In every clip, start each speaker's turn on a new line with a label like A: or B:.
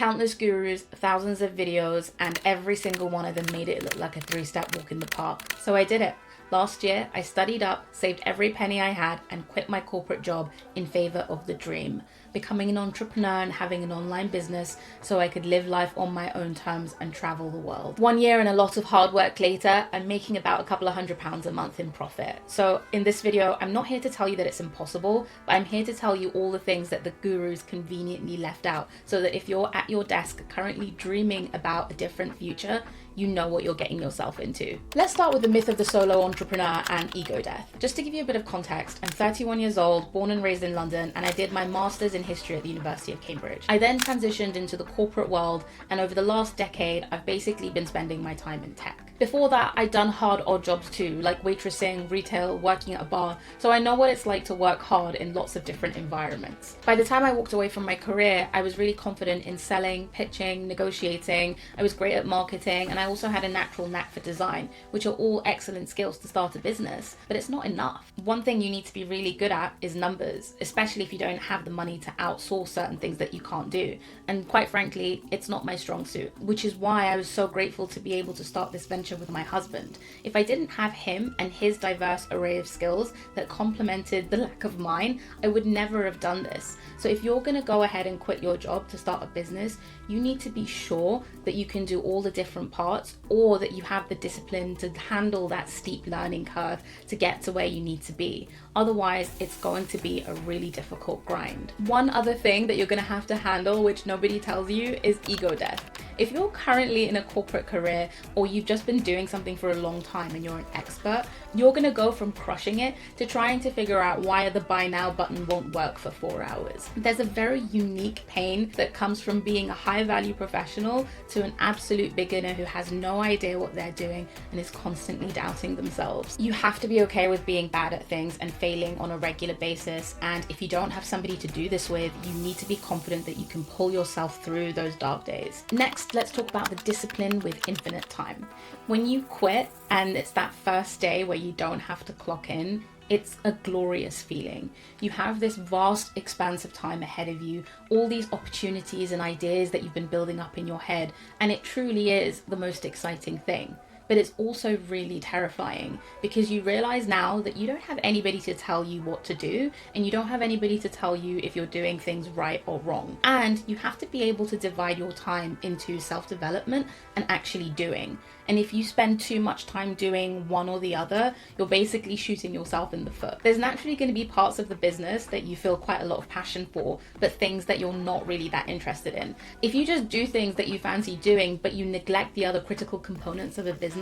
A: countless gurus, thousands of videos, and every single one of them made it look like a 3-step walk in the park. So I did it. Last year, I studied up, saved every penny I had, and quit my corporate job in favor of the dream, becoming an entrepreneur and having an online business so I could live life on my own terms and travel the world. 1 year and a lot of hard work later, I'm making about a couple of £100 a month in profit. So in this video, I'm not here to tell you that it's impossible, but I'm here to tell you all the things that the gurus conveniently left out so that if you're at your desk currently dreaming about a different future, you know what you're getting yourself into. Let's start with the myth of the solo entrepreneur and ego death. Just to give you a bit of context, I'm 31 years old, born and raised in London, and I did my master's in history at the University of Cambridge. I then transitioned into the corporate world, and over the last decade, I've basically been spending my time in tech. Before that, I'd done hard odd jobs too, like waitressing, retail, working at a bar, so I know what it's like to work hard in lots of different environments. By the time I walked away from my career, I was really confident in selling, pitching, negotiating. I was great at marketing, and I also had a natural knack for design, which are all excellent skills to start a business, but it's not enough. One thing you need to be really good at is numbers, especially if you don't have the money to outsource certain things that you can't do. And quite frankly, it's not my strong suit, which is why I was so grateful to be able to start this venture with my husband. If I didn't have him and his diverse array of skills that complemented the lack of mine, I would never have done this. So if you're going to go ahead and quit your job to start a business, you need to be sure that you can do all the different parts, or that you have the discipline to handle that steep learning curve to get to where you need to be. Otherwise, it's going to be a really difficult grind. One other thing that you're going to have to handle, which nobody tells you, is ego death. If you're currently in a corporate career, or you've just been doing something for a long time and you're an expert, you're going to go from crushing it to trying to figure out why the buy now button won't work for 4 hours. There's a very unique pain that comes from being a high value professional to an absolute beginner who has no idea what they're doing and is constantly doubting themselves. You have to be okay with being bad at things and failing on a regular basis, and if you don't have somebody to do this with, you need to be confident that you can pull yourself through those dark days. Next, let's talk about the discipline with infinite time. When you quit and it's that first day where you don't have to clock in, it's a glorious feeling. You have this vast expanse of time ahead of you, all these opportunities and ideas that you've been building up in your head, and it truly is the most exciting thing. But it's also really terrifying because you realize now that you don't have anybody to tell you what to do, and you don't have anybody to tell you if you're doing things right or wrong. And you have to be able to divide your time into self-development and actually doing. And if you spend too much time doing one or the other, you're basically shooting yourself in the foot. There's naturally going to be parts of the business that you feel quite a lot of passion for, but things that you're not really that interested in. If you just do things that you fancy doing, but you neglect the other critical components of a business,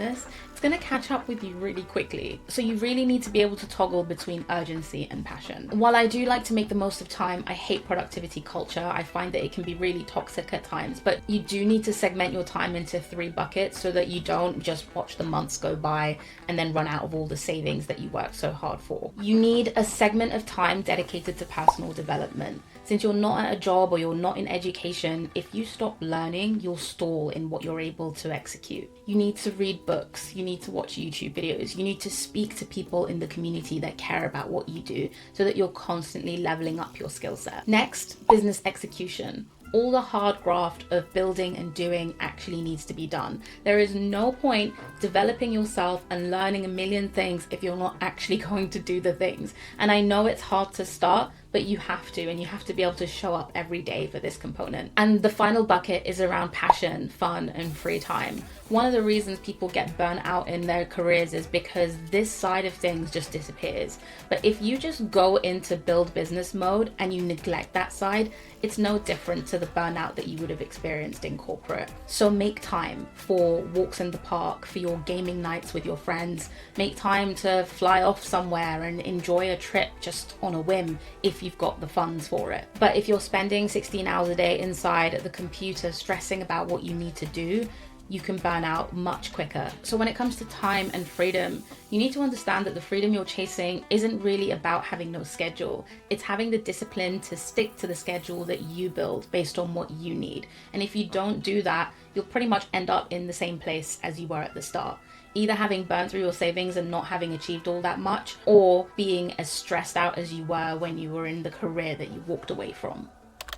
A: it's going to catch up with you really quickly. So you really need to be able to toggle between urgency and passion. While I do like to make the most of time, I hate productivity culture. I find that it can be really toxic at times, but you do need to segment your time into 3 buckets so that you don't just watch the months go by and then run out of all the savings that you worked so hard for. You need a segment of time dedicated to personal development. Since you're not at a job or you're not in education, if you stop learning, you'll stall in what you're able to execute. You need to read books, you need to watch YouTube videos, you need to speak to people in the community that care about what you do so that you're constantly leveling up your skill set. Next, business execution. All the hard graft of building and doing actually needs to be done. There is no point developing yourself and learning a million things if you're not actually going to do the things. And I know it's hard to start, but you have to, and you have to be able to show up every day for this component. And the final bucket is around passion, fun, and free time. One of the reasons people get burnt out in their careers is because this side of things just disappears. But if you just go into build business mode and you neglect that side, it's no different to the burnout that you would have experienced in corporate. So make time for walks in the park, for your gaming nights with your friends. Make time to fly off somewhere and enjoy a trip just on a whim if you've got the funds for it. But if you're spending 16 hours a day inside the computer stressing about what you need to do, you can burn out much quicker. So when it comes to time and freedom, you need to understand that the freedom you're chasing isn't really about having no schedule. It's having the discipline to stick to the schedule that you build based on what you need. And if you don't do that, you'll pretty much end up in the same place as you were at the start. Either having burned through your savings and not having achieved all that much, or being as stressed out as you were when you were in the career that you walked away from.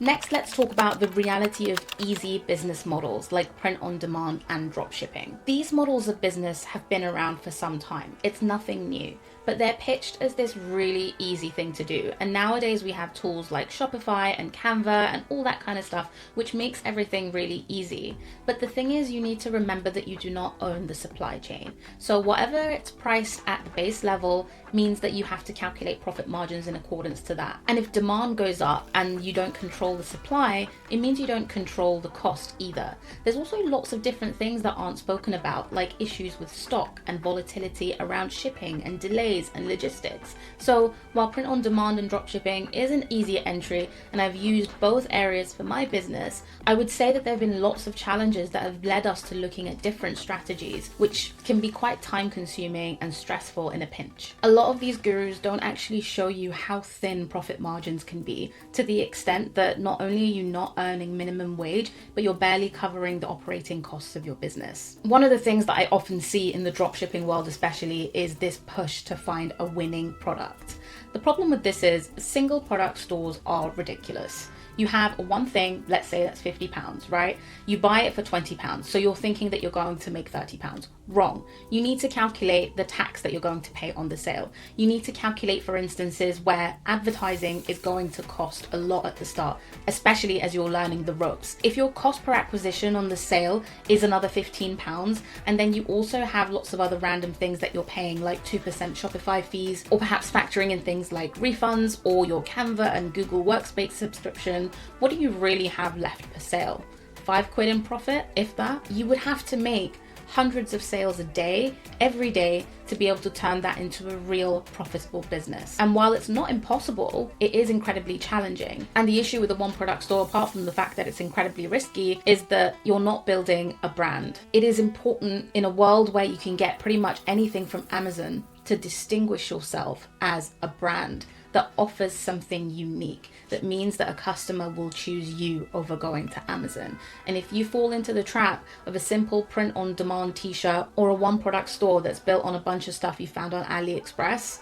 A: Next, let's talk about the reality of easy business models like print on demand and dropshipping. These models of business have been around for some time. It's nothing new, but they're pitched as this really easy thing to do. And nowadays we have tools like Shopify and Canva and all that kind of stuff, which makes everything really easy. But the thing is, you need to remember that you do not own the supply chain. So whatever it's priced at the base level means that you have to calculate profit margins in accordance to that. And if demand goes up and you don't control the supply, it means you don't control the cost either. There's also lots of different things that aren't spoken about, like issues with stock and volatility around shipping and delays and logistics. So while print on demand and dropshipping is an easier entry, and I've used both areas for my business, I would say that there have been lots of challenges that have led us to looking at different strategies, which can be quite time consuming and stressful in a pinch. A lot of these gurus don't actually show you how thin profit margins can be, to the extent that not only are you not earning minimum wage, but you're barely covering the operating costs of your business. One of the things that I often see in the dropshipping world especially is this push to find a winning product. The problem with this is single product stores are ridiculous. You have one thing, let's say that's £50, right? You buy it for £20, so you're thinking that you're going to make £30. Wrong. You need to calculate the tax that you're going to pay on the sale. You need to calculate for instances where advertising is going to cost a lot at the start, especially as you're learning the ropes. If your cost per acquisition on the sale is another £15, and then you also have lots of other random things that you're paying, like 2% Shopify fees, or perhaps factoring in things like refunds or your Canva and Google Workspace subscription, what do you really have left per sale? £5 in profit, if that? You would have to make hundreds of sales a day, every day, to be able to turn that into a real profitable business. And while it's not impossible, it is incredibly challenging. And the issue with a one product store, apart from the fact that it's incredibly risky, is that you're not building a brand. It is important in a world where you can get pretty much anything from Amazon to distinguish yourself as a brand that offers something unique, that means that a customer will choose you over going to Amazon. And if you fall into the trap of a simple print on demand t-shirt or a one product store that's built on a bunch of stuff you found on AliExpress,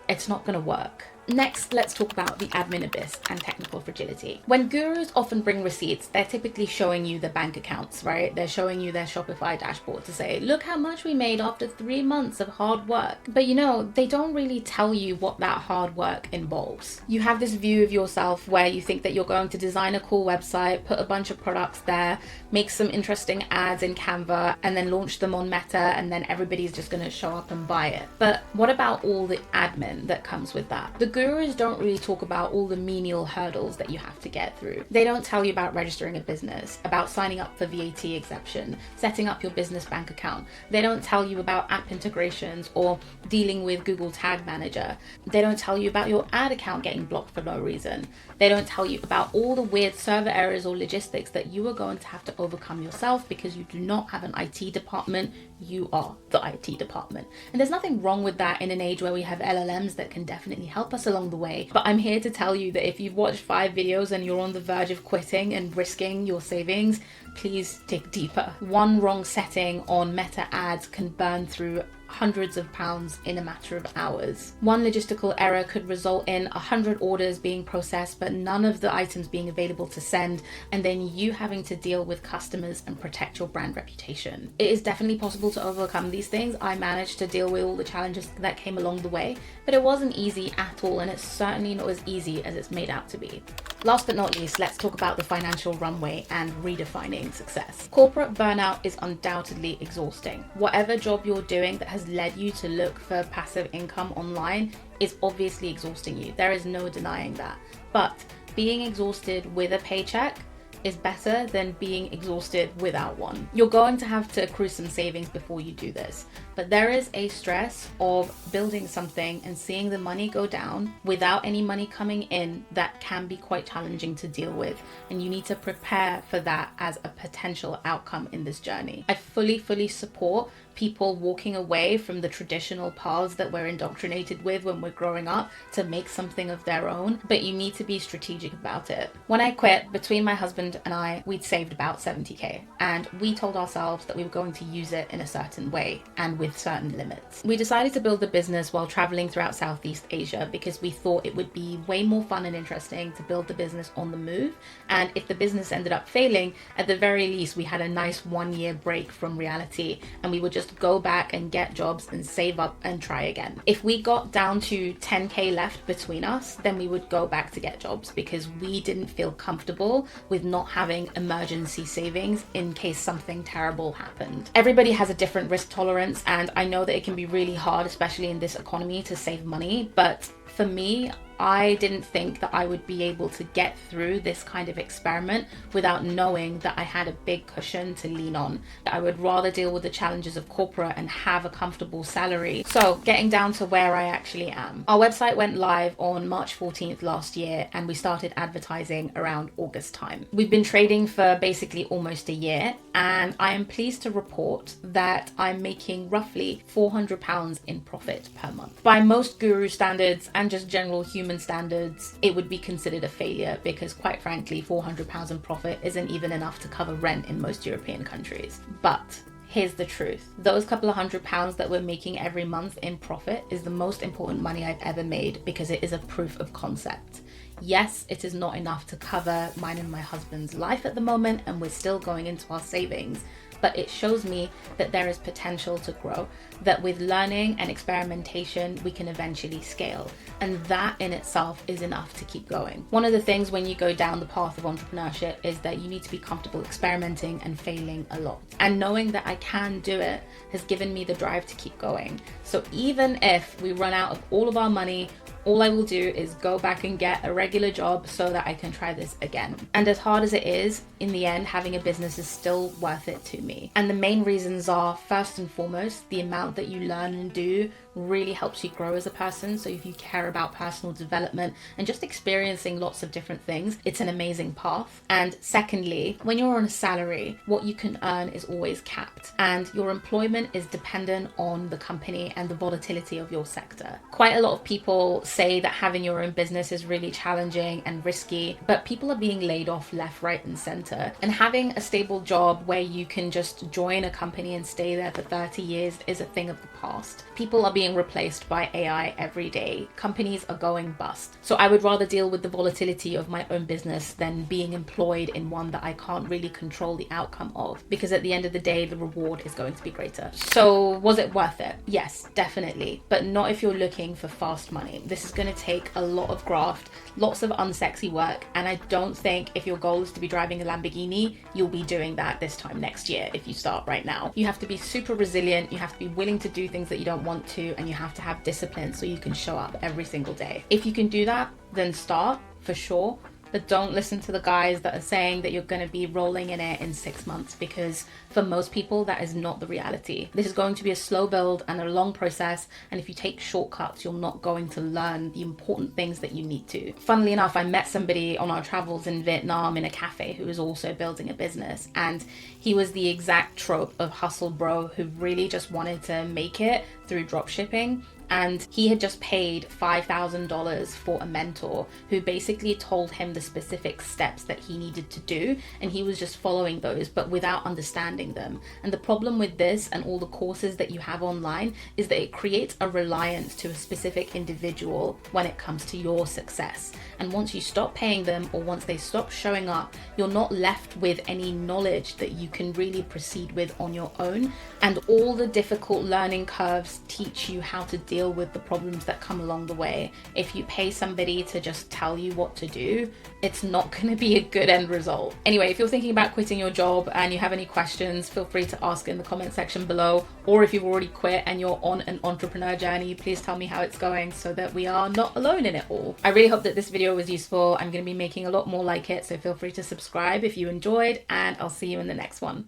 A: it's not going to work. Next, let's talk about the admin abyss and technical fragility. When gurus often bring receipts, they're typically showing you the bank accounts, right? They're showing you their Shopify dashboard to say, look how much we made after 3 months of hard work. But you know, they don't really tell you what that hard work involves. You have this view of yourself where you think that you're going to design a cool website, put a bunch of products there, make some interesting ads in Canva, and then launch them on Meta, and then everybody's just going to show up and buy it. But what about all the admin that comes with that? The gurus don't really talk about all the menial hurdles that you have to get through. They don't tell you about registering a business, about signing up for VAT exemption, setting up your business bank account. They don't tell you about app integrations or dealing with Google Tag Manager. They don't tell you about your ad account getting blocked for no reason. They don't tell you about all the weird server errors or logistics that you are going to have to overcome yourself because you do not have an IT department. You are the IT department. And there's nothing wrong with that in an age where we have LLMs that can definitely help us along the way. But I'm here to tell you that if you've watched 5 videos and you're on the verge of quitting and risking your savings, please dig deeper. One wrong setting on Meta ads can burn through hundreds of pounds in a matter of hours. One logistical error could result in 100 orders being processed, but none of the items being available to send, and then you having to deal with customers and protect your brand reputation. It is definitely possible to overcome these things. I managed to deal with all the challenges that came along the way, but it wasn't easy at all, and it's certainly not as easy as it's made out to be. Last but not least, let's talk about the financial runway and redefining success. Corporate burnout is undoubtedly exhausting. Whatever job you're doing that has led you to look for passive income online is obviously exhausting you. There is no denying that. But being exhausted with a paycheck is better than being exhausted without one. You're going to have to accrue some savings before you do this, but there is a stress of building something and seeing the money go down without any money coming in that can be quite challenging to deal with, and you need to prepare for that as a potential outcome in this journey. I fully support people walking away from the traditional paths that we're indoctrinated with when we're growing up to make something of their own, but you need to be strategic about it. When I quit, between my husband and I, we'd saved about 70K, and we told ourselves that we were going to use it in a certain way and with certain limits. We decided to build the business while traveling throughout Southeast Asia because we thought it would be way more fun and interesting to build the business on the move, and if the business ended up failing, at the very least we had a nice 1-year break from reality and we would just go back and get jobs and save up and try again. If we got down to 10K left between us, then we would go back to get jobs because we didn't feel comfortable with not having emergency savings in case something terrible happened. Everybody has a different risk tolerance, and I know that it can be really hard, especially in this economy, to save money, but for me, I didn't think that I would be able to get through this kind of experiment without knowing that I had a big cushion to lean on. I would rather deal with the challenges of corporate and have a comfortable salary. So getting down to where I actually am. Our website went live on March 14th last year, and we started advertising around August time. We've been trading for basically almost a year, and I am pleased to report that I'm making roughly £400 in profit per month. By most guru standards and just general human standards, it would be considered a failure because, quite frankly, £400 in profit isn't even enough to cover rent in most European countries. But here's the truth. Those couple of £100 that we're making every month in profit is the most important money I've ever made because it is a proof of concept. Yes, it is not enough to cover mine and my husband's life at the moment, and we're still going into our savings, but it shows me that there is potential to grow, that with learning and experimentation, we can eventually scale. And that in itself is enough to keep going. One of the things when you go down the path of entrepreneurship is that you need to be comfortable experimenting and failing a lot. And knowing that I can do it has given me the drive to keep going. So even if we run out of all of our money, all I will do is go back and get a regular job so that I can try this again. And as hard as it is, in the end, having a business is still worth it to me. And the main reasons are, first and foremost, the amount that you learn and do really helps you grow as a person. So if you care about personal development and just experiencing lots of different things, it's an amazing path. And secondly, when you're on a salary, what you can earn is always capped, and your employment is dependent on the company and the volatility of your sector. Quite a lot of people say that having your own business is really challenging and risky, but people are being laid off left, right, and center. And having a stable job where you can just join a company and stay there for 30 years is a thing of the past. People are being replaced by AI every day. Companies are going bust. So I would rather deal with the volatility of my own business than being employed in one that I can't really control the outcome of, because at the end of the day, the reward is going to be greater. So was it worth it? Yes, definitely, but not if you're looking for fast money. This is going to take a lot of graft, lots of unsexy work, and I don't think if your goal is to be driving a Lamborghini, you'll be doing that this time next year if you start right now. You have to be super resilient, you have to be willing to do things that you don't want to, and you have to have discipline so you can show up every single day. If you can do that, then start for sure. But don't listen to the guys that are saying that you're going to be rolling in it in 6 months, because for most people, that is not the reality. This is going to be a slow build and a long process. And if you take shortcuts, you're not going to learn the important things that you need to. Funnily enough, I met somebody on our travels in Vietnam in a cafe who was also building a business. And he was the exact trope of hustle bro who really just wanted to make it through dropshipping. And he had just paid $5,000 for a mentor who basically told him the specific steps that he needed to do, and he was just following those but without understanding them. And the problem with this and all the courses that you have online is that it creates a reliance to a specific individual when it comes to your success. And once you stop paying them, or once they stop showing up, you're not left with any knowledge that you can really proceed with on your own. And all the difficult learning curves teach you how to deal with the problems that come along the way. If you pay somebody to just tell you what to do, it's not going to be a good end result. Anyway, if you're thinking about quitting your job and you have any questions, feel free to ask in the comment section below. Or if you've already quit and you're on an entrepreneur journey, please tell me how it's going so that we are not alone in it all. I really hope that this video was useful. I'm going to be making a lot more like it, so feel free to subscribe if you enjoyed, and I'll see you in the next one.